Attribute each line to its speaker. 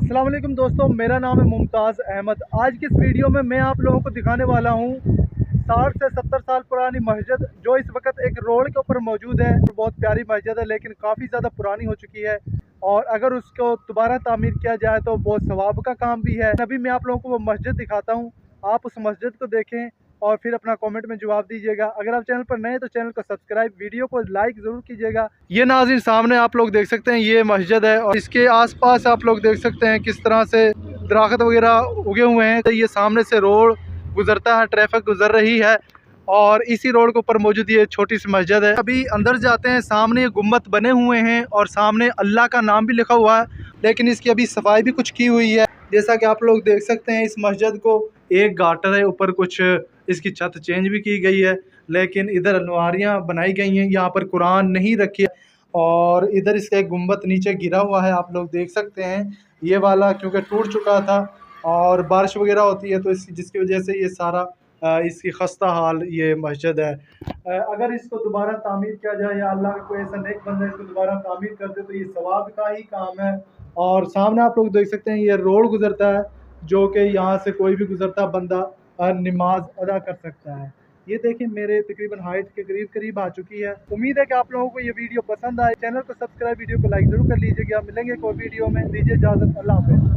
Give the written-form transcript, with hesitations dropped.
Speaker 1: अस्सलाम वालेकुम दोस्तों, मेरा नाम है मुमताज़ अहमद। आज की इस वीडियो में मैं आप लोगों को दिखाने वाला हूँ 60 से 70 साल पुरानी मस्जिद जो इस वक्त एक रोड के ऊपर मौजूद है। बहुत प्यारी मस्जिद है लेकिन काफ़ी ज़्यादा पुरानी हो चुकी है और अगर उसको दोबारा तामीर किया जाए तो बहुत सवाब का काम भी है। अभी मैं आप लोगों को वो मस्जिद दिखाता हूँ, आप उस मस्जिद को देखें और फिर अपना कमेंट में जवाब दीजिएगा। अगर आप चैनल पर नए हैं तो चैनल को सब्सक्राइब, वीडियो को लाइक ज़रूर कीजिएगा। ये नाज़रीन सामने आप लोग देख सकते हैं, ये मस्जिद है और इसके आसपास आप लोग देख सकते हैं किस तरह से दरख्त वगैरह उगे हुए हैं। तो ये सामने से रोड गुजरता है, ट्रैफिक गुजर रही है और इसी रोड के ऊपर मौजूद ये छोटी सी मस्जिद है। अभी अंदर जाते हैं, सामने ये गुम्बद बने हुए हैं और सामने अल्लाह का नाम भी लिखा हुआ है, लेकिन इसकी अभी सफाई भी कुछ की हुई है। जैसा कि आप लोग देख सकते हैं, इस मस्जिद को एक गाटर है, ऊपर कुछ इसकी छत चेंज भी की गई है, लेकिन इधर अलमारियाँ बनाई गई हैं, यहाँ पर कुरान नहीं रखी है और इधर इसका एक गुम्बद नीचे गिरा हुआ है, आप लोग देख सकते हैं। ये वाला क्योंकि टूट चुका था और बारिश वगैरह होती है तो इस जिसकी वजह से ये सारा इसकी खस्ता हाल ये मस्जिद है। अगर इसको दोबारा तामीर किया जाए या अल्लाह का कोई ऐसा नेक बंदा इसको दोबारा तामीर कर दे तो ये सवाब का ही काम है। और सामने आप लोग देख सकते हैं ये रोड गुजरता है जो कि यहाँ से कोई भी गुजरता बंदा नमाज अदा कर सकता है। ये देखिए मेरे तकरीबन हाइट के करीब करीब आ चुकी है। उम्मीद है कि आप लोगों को ये वीडियो पसंद आए। चैनल को सब्सक्राइब, वीडियो को लाइक ज़रूर कर लीजिएगा। मिलेंगे एक और वीडियो में, दीजिए इजाज़त, अल्लाह हाफ़िज़।